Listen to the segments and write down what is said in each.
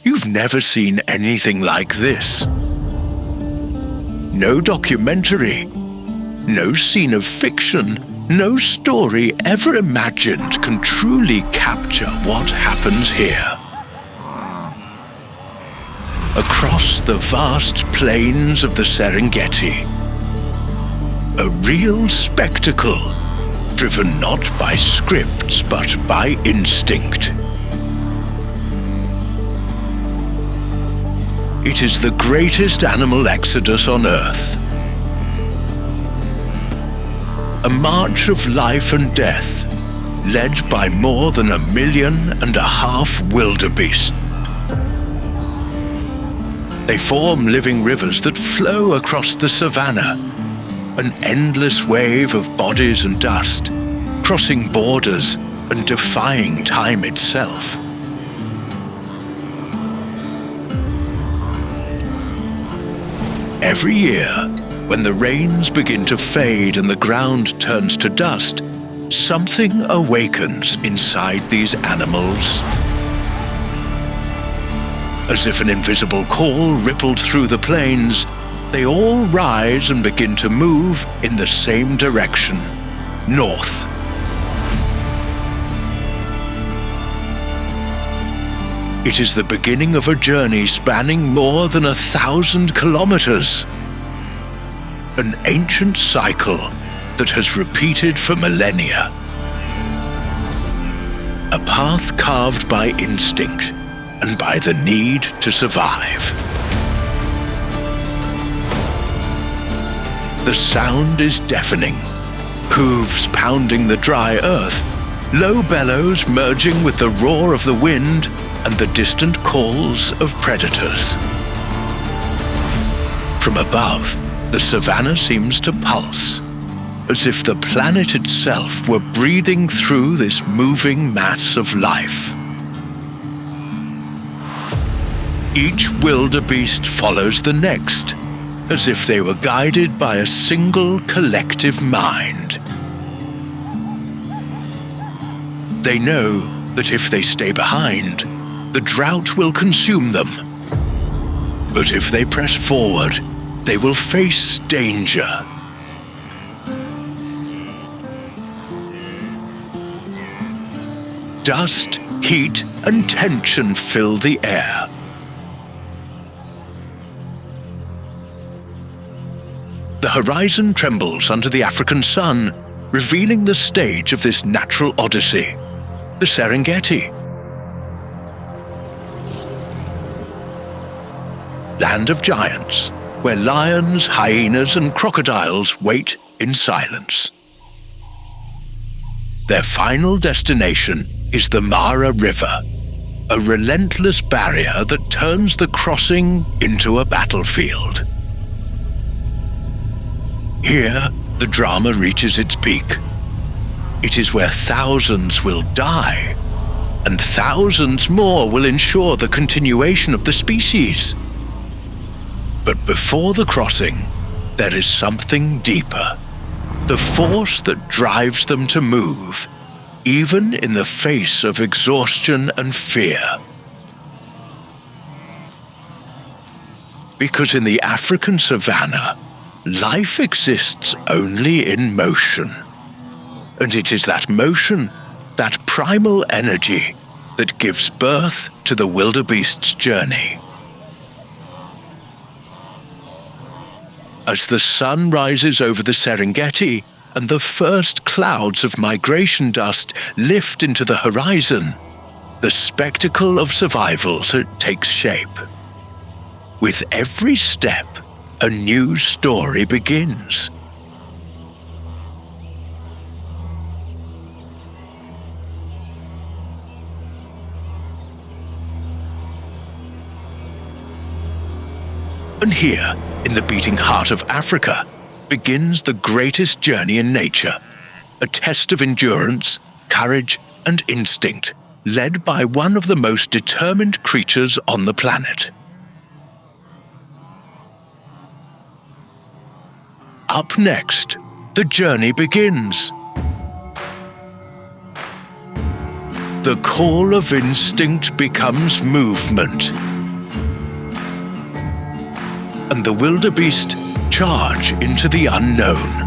You've never seen anything like this. No documentary, no scene of fiction, no story ever imagined can truly capture what happens here. Across the vast plains of the Serengeti, a real spectacle, driven not by scripts but by instinct. It is the greatest animal exodus on Earth. A march of life and death, led by more than 1.5 million wildebeests. They form living rivers that flow across the savannah, an endless wave of bodies and dust, crossing borders and defying time itself. Every year, when the rains begin to fade and the ground turns to dust, something awakens inside these animals. As if an invisible call rippled through the plains, they all rise and begin to move in the same direction, north. It is the beginning of a journey spanning more than 1,000 kilometres. An ancient cycle that has repeated for millennia. A path carved by instinct and by the need to survive. The sound is deafening, hooves pounding the dry earth, low bellows merging with the roar of the wind and the distant calls of predators. From above, the savannah seems to pulse, as if the planet itself were breathing through this moving mass of life. Each wildebeest follows the next, as if they were guided by a single collective mind. They know that if they stay behind, the drought will consume them. But if they press forward, they will face danger. Dust, heat, and tension fill the air. The horizon trembles under the African sun, revealing the stage of this natural odyssey, the Serengeti. Land of giants, where lions, hyenas, and crocodiles wait in silence. Their final destination is the Mara River, a relentless barrier that turns the crossing into a battlefield. Here, the drama reaches its peak. It is where thousands will die, and thousands more will ensure the continuation of the species. But before the crossing, there is something deeper. The force that drives them to move, even in the face of exhaustion and fear. Because in the African savannah, life exists only in motion. And it is that motion, that primal energy, that gives birth to the wildebeest's journey. As the sun rises over the Serengeti and the first clouds of migration dust lift into the horizon, the spectacle of survival takes shape. With every step, a new story begins. And here, in the beating heart of Africa, begins the greatest journey in nature, a test of endurance, courage, and instinct, led by one of the most determined creatures on the planet. Up next, the journey begins. The call of instinct becomes movement, and the wildebeest charge into the unknown.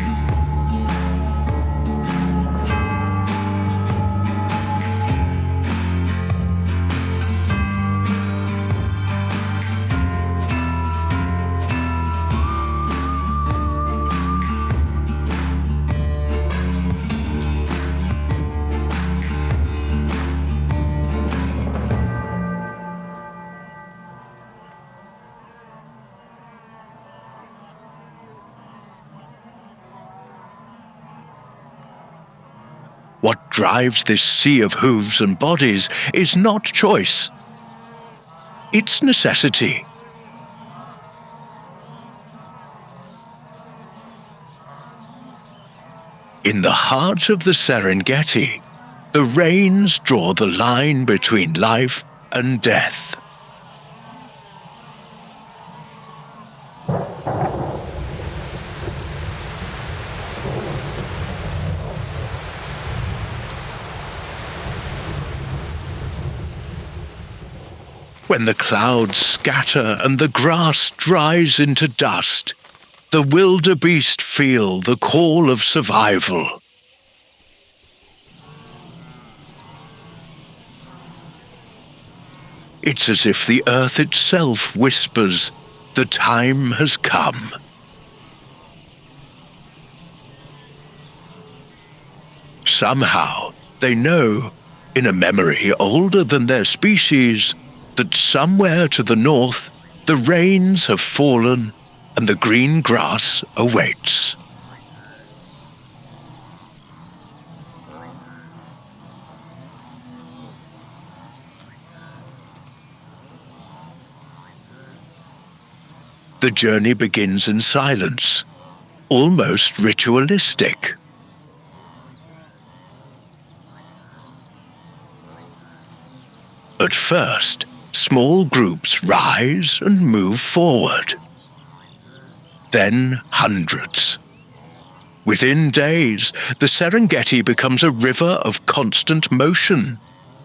What drives this sea of hooves and bodies is not choice. It's necessity. In the heart of the Serengeti, the rains draw the line between life and death. When the clouds scatter and the grass dries into dust, the wildebeest feel the call of survival. It's as if the earth itself whispers, "The time has come." Somehow, they know, in a memory older than their species, that somewhere to the north, the rains have fallen and the green grass awaits. The journey begins in silence, almost ritualistic. At first, small groups rise and move forward. Then hundreds. Within days, the Serengeti becomes a river of constant motion,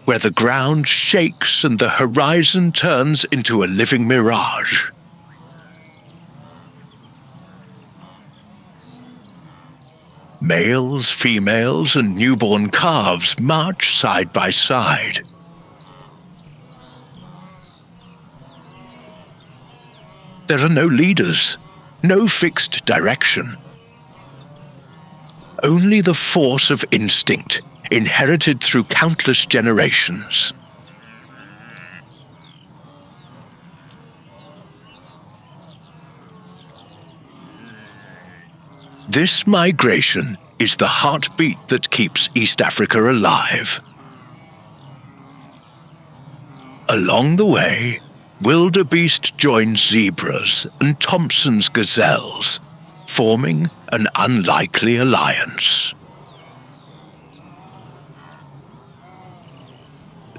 where the ground shakes and the horizon turns into a living mirage. Males, females, and newborn calves march side by side. There are no leaders, no fixed direction. Only the force of instinct, inherited through countless generations. This migration is the heartbeat that keeps East Africa alive. Along the way, wildebeest joins zebras and Thompson's gazelles, forming an unlikely alliance.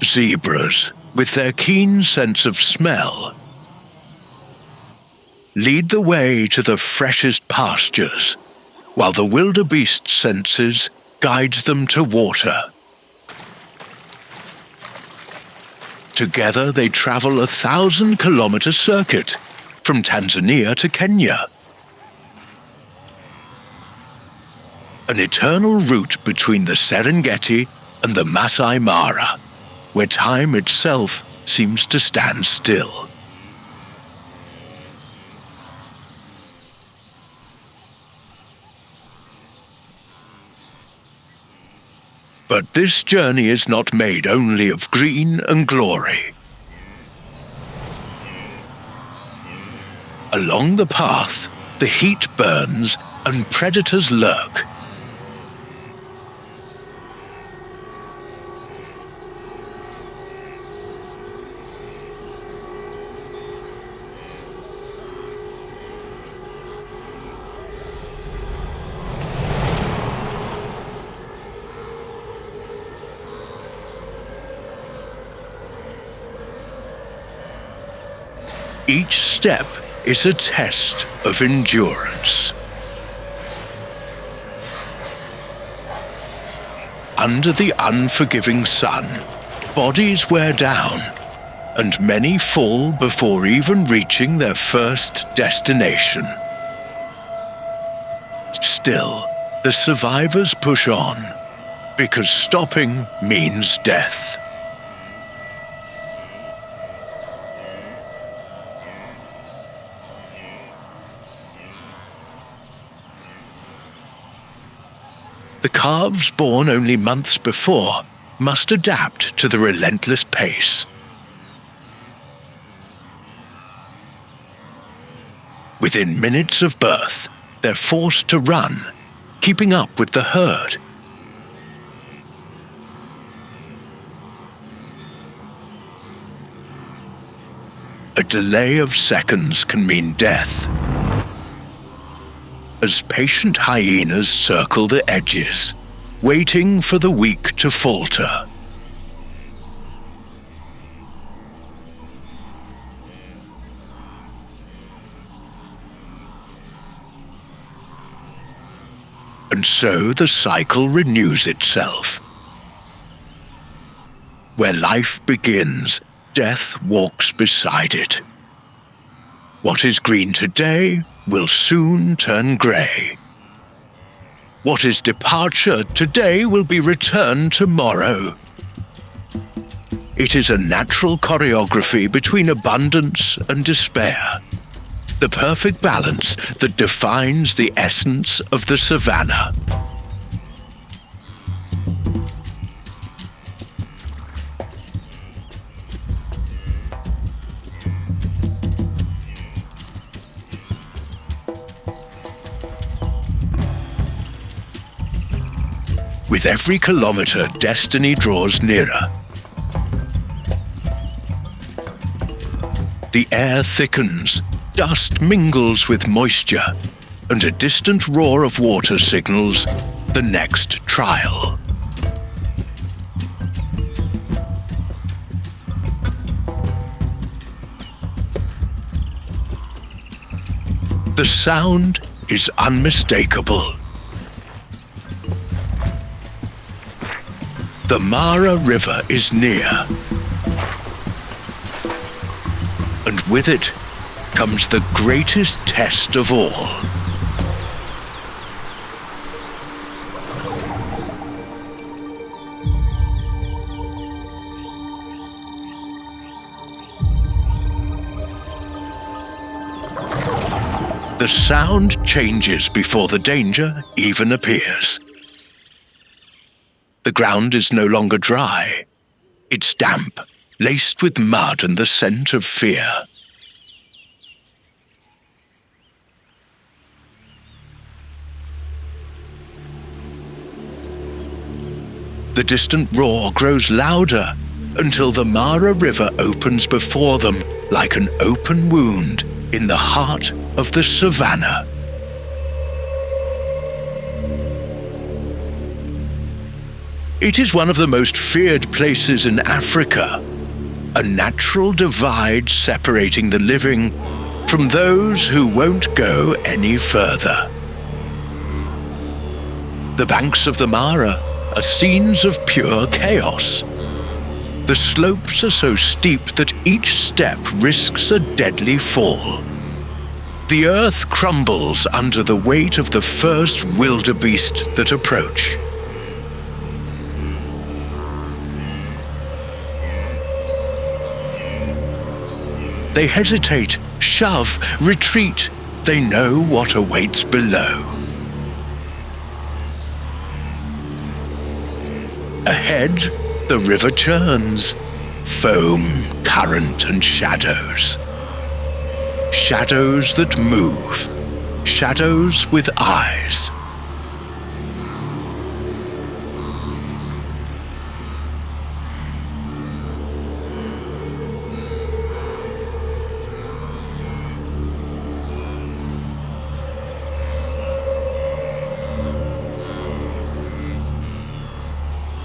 Zebras, with their keen sense of smell, lead the way to the freshest pastures, while the wildebeest senses guides them to water. Together they travel a 1,000-kilometre circuit from Tanzania to Kenya. An eternal route between the Serengeti and the Masai Mara, where time itself seems to stand still. But this journey is not made only of green and glory. Along the path, the heat burns and predators lurk. Each step is a test of endurance. Under the unforgiving sun, bodies wear down, and many fall before even reaching their first destination. Still, the survivors push on, because stopping means death. The calves born only months before must adapt to the relentless pace. Within minutes of birth, they're forced to run, keeping up with the herd. A delay of seconds can mean death, as patient hyenas circle the edges, waiting for the weak to falter. And so the cycle renews itself. Where life begins, death walks beside it. What is green today will soon turn grey. What is departure today will be return tomorrow. It is a natural choreography between abundance and despair, the perfect balance that defines the essence of the savannah. With every kilometre, destiny draws nearer. The air thickens, dust mingles with moisture, and a distant roar of water signals the next trial. The sound is unmistakable. The Mara River is near, and with it comes the greatest test of all. The sound changes before the danger even appears. The ground is no longer dry. It's damp, laced with mud and the scent of fear. The distant roar grows louder until the Mara River opens before them like an open wound in the heart of the savannah. It is one of the most feared places in Africa, a natural divide separating the living from those who won't go any further. The banks of the Mara are scenes of pure chaos. The slopes are so steep that each step risks a deadly fall. The earth crumbles under the weight of the first wildebeest that approach. They hesitate, shove, retreat. They know what awaits below. Ahead, the river churns, foam, current, and shadows. Shadows that move, shadows with eyes.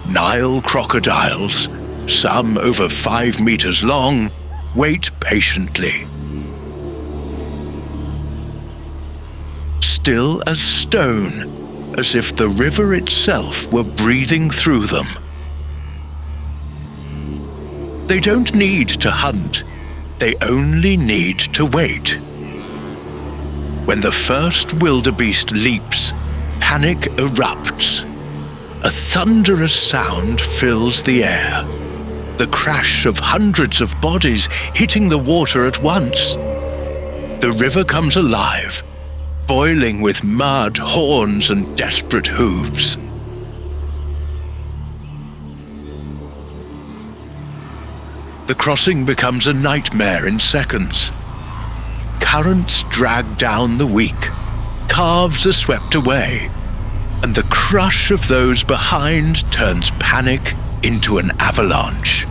Nile crocodiles, some over 5 meters long, wait patiently. Still as stone, as if the river itself were breathing through them. They don't need to hunt. They only need to wait. When the first wildebeest leaps, panic erupts. A thunderous sound fills the air. The crash of hundreds of bodies hitting the water at once. The river comes alive, boiling with mud, horns, and desperate hooves. The crossing becomes a nightmare in seconds. Currents drag down the weak, calves are swept away, and the crush of those behind turns panic into an avalanche.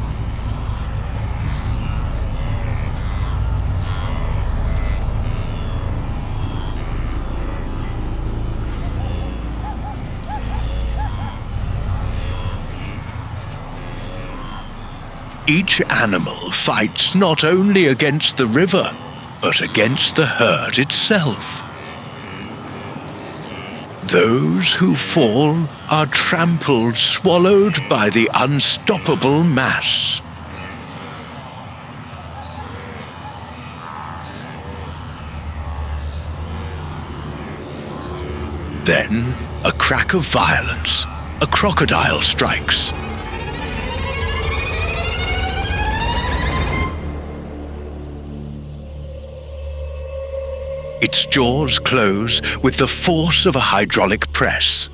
Each animal fights not only against the river, but against the herd itself. Those who fall are trampled, swallowed by the unstoppable mass. Then, a crack of violence, a crocodile strikes. Its jaws close with the force of a hydraulic press.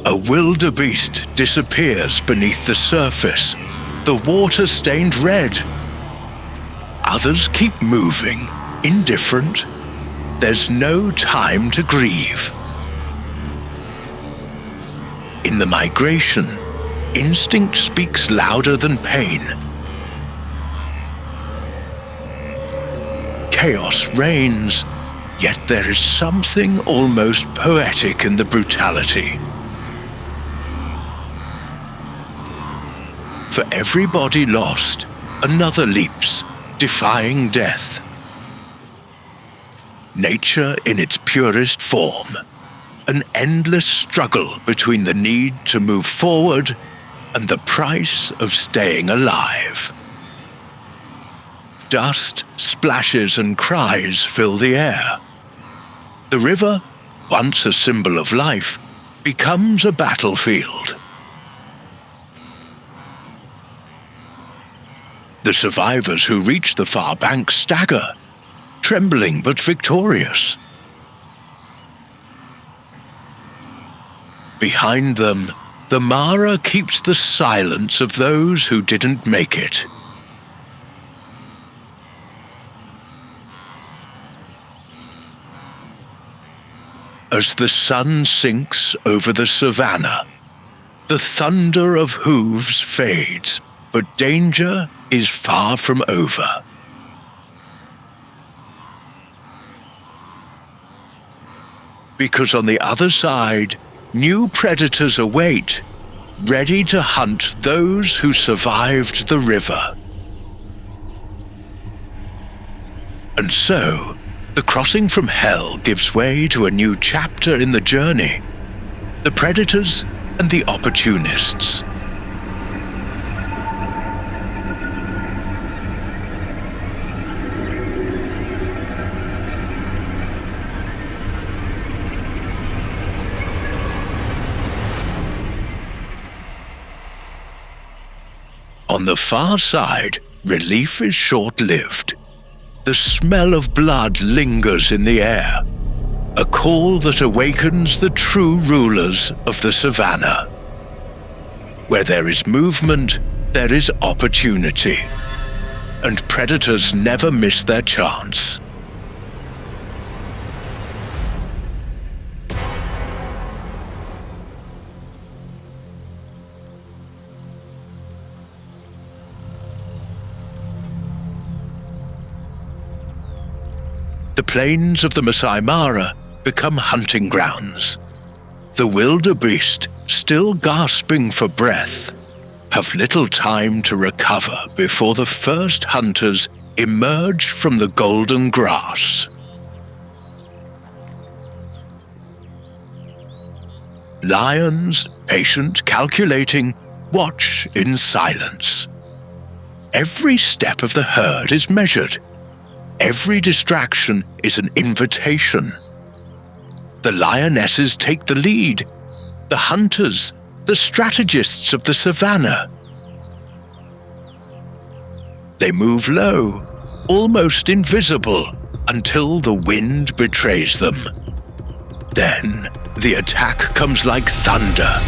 A wildebeest disappears beneath the surface, the water stained red. Others keep moving, indifferent. There's no time to grieve. In the migration, instinct speaks louder than pain. Chaos reigns, yet there is something almost poetic in the brutality. For every body lost, another leaps, defying death. Nature in its purest form, an endless struggle between the need to move forward and the price of staying alive. Dust, splashes, and cries fill the air. The river, once a symbol of life, becomes a battlefield. The survivors who reach the far bank stagger, trembling but victorious. Behind them, the Mara keeps the silence of those who didn't make it. As the sun sinks over the savannah, the thunder of hooves fades, but danger is far from over. Because on the other side, new predators await, ready to hunt those who survived the river. And so, the crossing from hell gives way to a new chapter in the journey, the predators and the opportunists. On the far side, relief is short-lived. The smell of blood lingers in the air, a call that awakens the true rulers of the savannah. Where there is movement, there is opportunity, and predators never miss their chance. The plains of the Masai Mara become hunting grounds. The wildebeest, still gasping for breath, have little time to recover before the first hunters emerge from the golden grass. Lions, patient, calculating, watch in silence. Every step of the herd is measured. Every distraction is an invitation. The lionesses take the lead, the hunters, the strategists of the savannah. They move low, almost invisible, until the wind betrays them. Then the attack comes like thunder.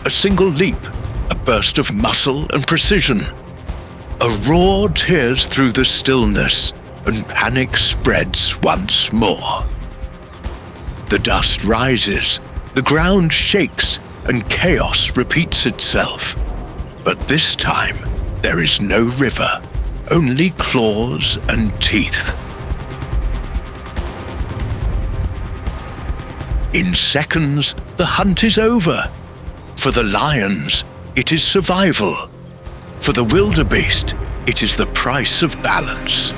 A single leap, a burst of muscle and precision. A roar tears through the stillness, and panic spreads once more. The dust rises, the ground shakes, and chaos repeats itself. But this time, there is no river, only claws and teeth. In seconds, the hunt is over. For the lions, it is survival. For the wildebeest, it is the price of balance.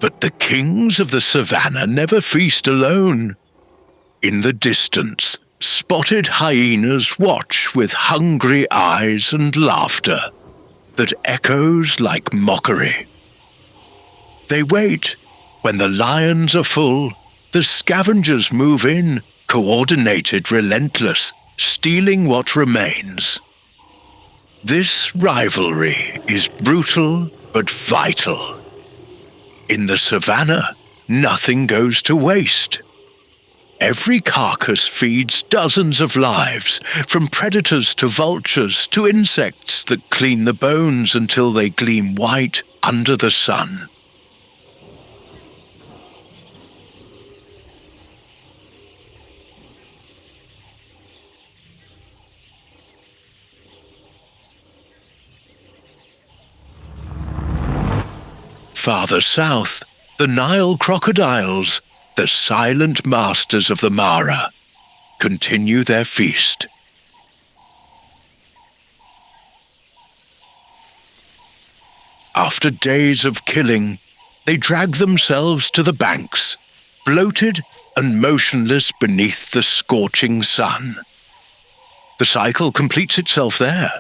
But the kings of the savannah never feast alone. In the distance, spotted hyenas watch with hungry eyes and laughter that echoes like mockery. They wait. When the lions are full, the scavengers move in, coordinated, relentless, stealing what remains. This rivalry is brutal but vital. In the savannah, nothing goes to waste. Every carcass feeds dozens of lives, from predators to vultures to insects that clean the bones until they gleam white under the sun. Farther south, the Nile crocodiles, the silent masters of the Mara, continue their feast. After days of killing, they drag themselves to the banks, bloated and motionless beneath the scorching sun. The cycle completes itself there.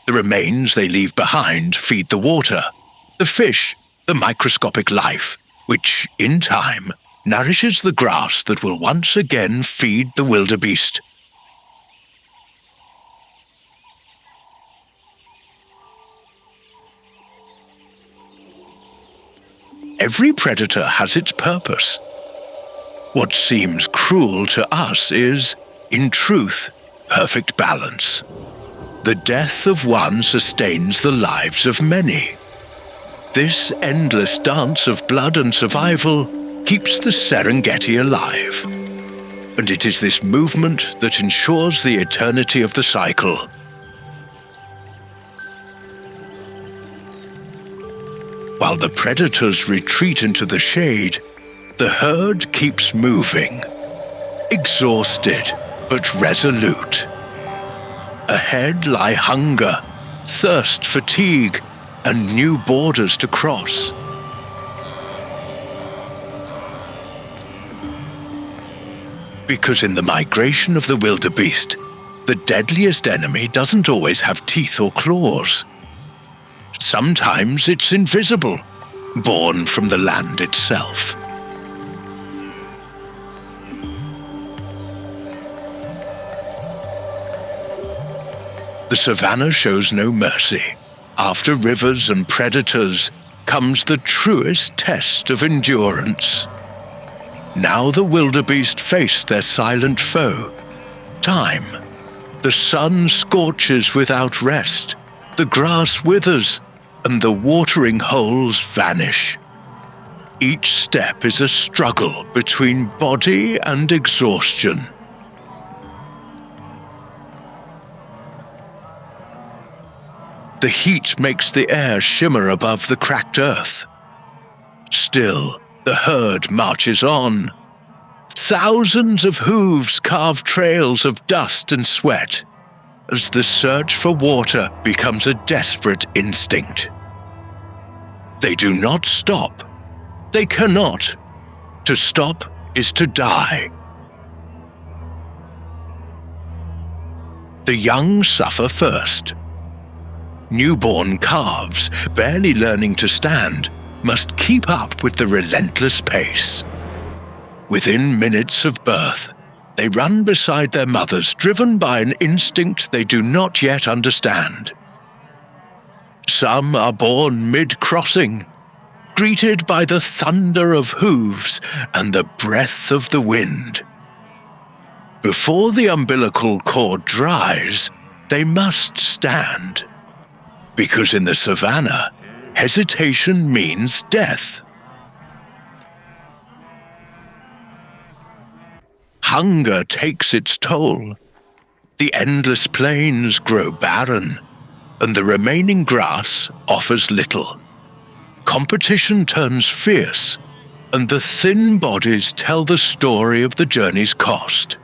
The remains they leave behind feed the water, the fish, the microscopic life, which, in time, nourishes the grass that will once again feed the wildebeest. Every predator has its purpose. What seems cruel to us is, in truth, perfect balance. The death of one sustains the lives of many. This endless dance of blood and survival keeps the Serengeti alive. And it is this movement that ensures the eternity of the cycle. While the predators retreat into the shade, the herd keeps moving, exhausted but resolute. Ahead lie hunger, thirst, fatigue, and new borders to cross. Because in the migration of the wildebeest, the deadliest enemy doesn't always have teeth or claws. Sometimes it's invisible, born from the land itself. The savannah shows no mercy. After rivers and predators comes the truest test of endurance. Now the wildebeest face their silent foe, time. The sun scorches without rest, the grass withers, and the watering holes vanish. Each step is a struggle between body and exhaustion. The heat makes the air shimmer above the cracked earth. Still, the herd marches on. Thousands of hooves carve trails of dust and sweat as the search for water becomes a desperate instinct. They do not stop. They cannot. To stop is to die. The young suffer first. Newborn calves, barely learning to stand, must keep up with the relentless pace. Within minutes of birth, they run beside their mothers, driven by an instinct they do not yet understand. Some are born mid-crossing, greeted by the thunder of hooves and the breath of the wind. Before the umbilical cord dries, they must stand, because in the savannah, hesitation means death. Hunger takes its toll. The endless plains grow barren, and the remaining grass offers little. Competition turns fierce, and the thin bodies tell the story of the journey's cost.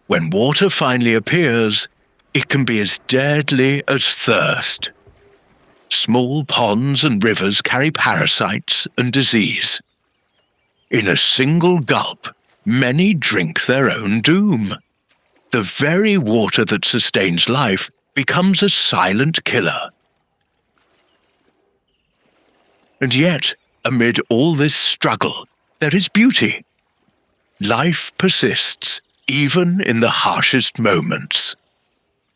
When water finally appears, it can be as deadly as thirst. Small ponds and rivers carry parasites and disease. In a single gulp, many drink their own doom. The very water that sustains life becomes a silent killer. And yet, amid all this struggle, there is beauty. Life persists, even in the harshest moments.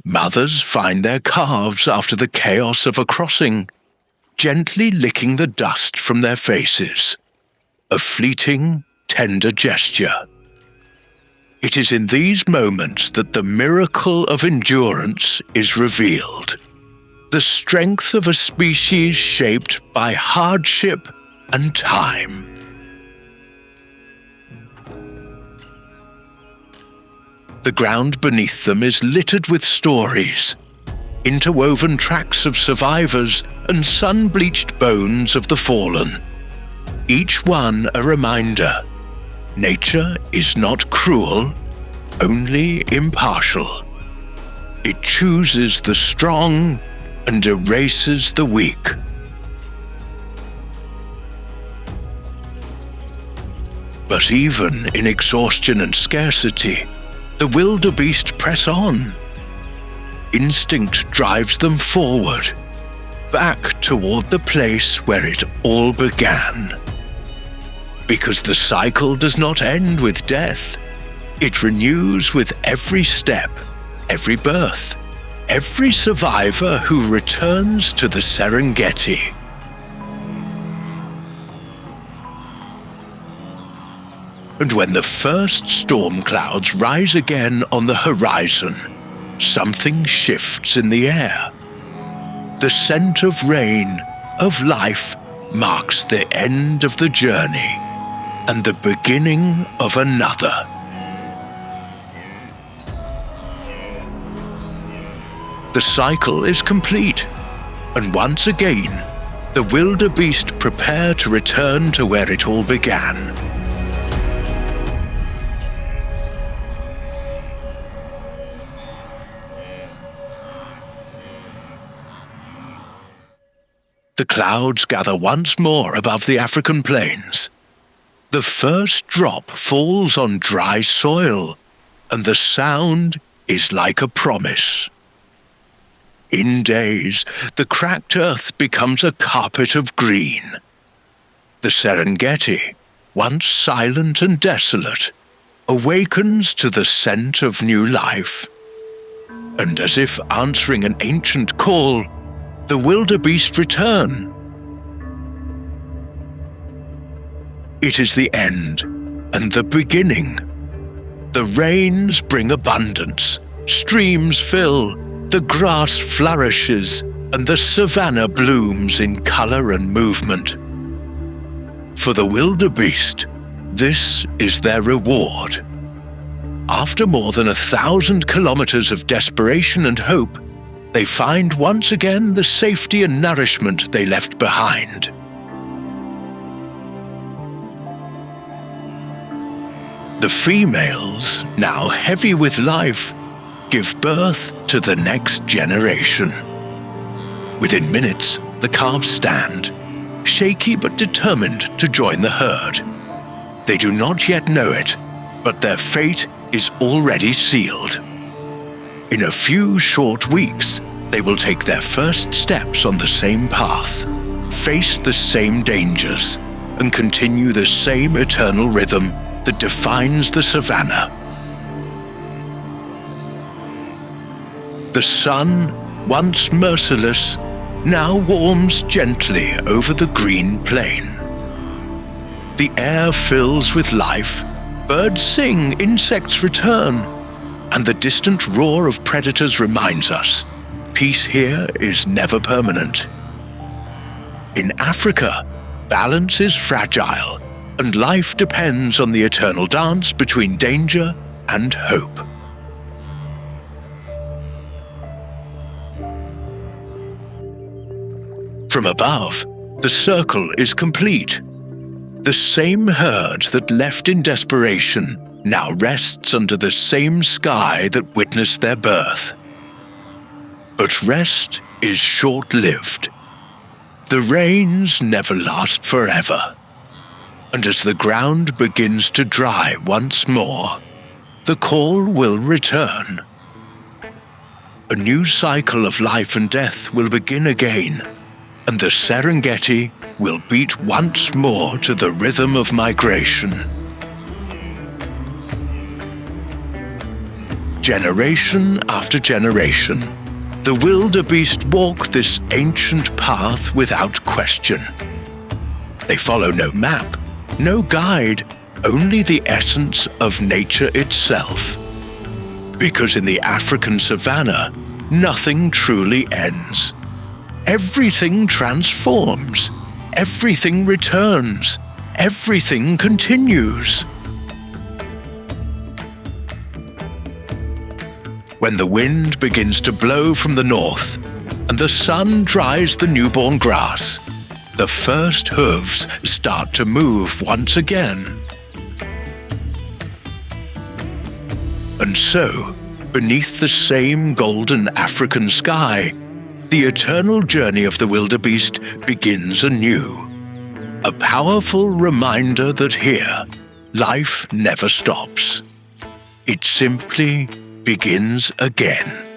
Mothers find their calves after the chaos of a crossing, gently licking the dust from their faces. A fleeting, tender gesture. It is in these moments that the miracle of endurance is revealed. The strength of a species shaped by hardship and time. The ground beneath them is littered with stories, interwoven tracks of survivors and sun-bleached bones of the fallen. Each one a reminder. Nature is not cruel, only impartial. It chooses the strong and erases the weak. But even in exhaustion and scarcity, the wildebeest press on. Instinct drives them forward, back toward the place where it all began. Because the cycle does not end with death. It renews with every step, every birth, every survivor who returns to the Serengeti. And when the first storm clouds rise again on the horizon, something shifts in the air. The scent of rain, of life, marks the end of the journey and the beginning of another. The cycle is complete, and once again, the wildebeest prepare to return to where it all began. The clouds gather once more above the African plains. The first drop falls on dry soil, and the sound is like a promise. In days, the cracked earth becomes a carpet of green. The Serengeti, once silent and desolate, awakens to the scent of new life. And as if answering an ancient call, the wildebeest return. It is the end and the beginning. The rains bring abundance, streams fill, the grass flourishes, and the savannah blooms in color and movement. For the wildebeest, this is their reward. After more than 1,000 kilometers of desperation and hope, they find once again the safety and nourishment they left behind. The females, now heavy with life, give birth to the next generation. Within minutes, the calves stand, shaky but determined to join the herd. They do not yet know it, but their fate is already sealed. In a few short weeks, they will take their first steps on the same path, face the same dangers, and continue the same eternal rhythm that defines the savannah. The sun, once merciless, now warms gently over the green plain. The air fills with life, birds sing, insects return, and the distant roar of predators reminds us, peace here is never permanent. In Africa, balance is fragile, and life depends on the eternal dance between danger and hope. From above, the circle is complete. The same herd that left in desperation now rests under the same sky that witnessed their birth. But rest is short-lived. The rains never last forever. And as the ground begins to dry once more, the call will return. A new cycle of life and death will begin again, and the Serengeti will beat once more to the rhythm of migration. Generation after generation, the wildebeest walk this ancient path without question. They follow no map, no guide, only the essence of nature itself. Because in the African savannah, nothing truly ends. Everything transforms, everything returns, everything continues. When the wind begins to blow from the north and the sun dries the newborn grass, the first hooves start to move once again. And so, beneath the same golden African sky, the eternal journey of the wildebeest begins anew. A powerful reminder that here, life never stops. It simply begins again.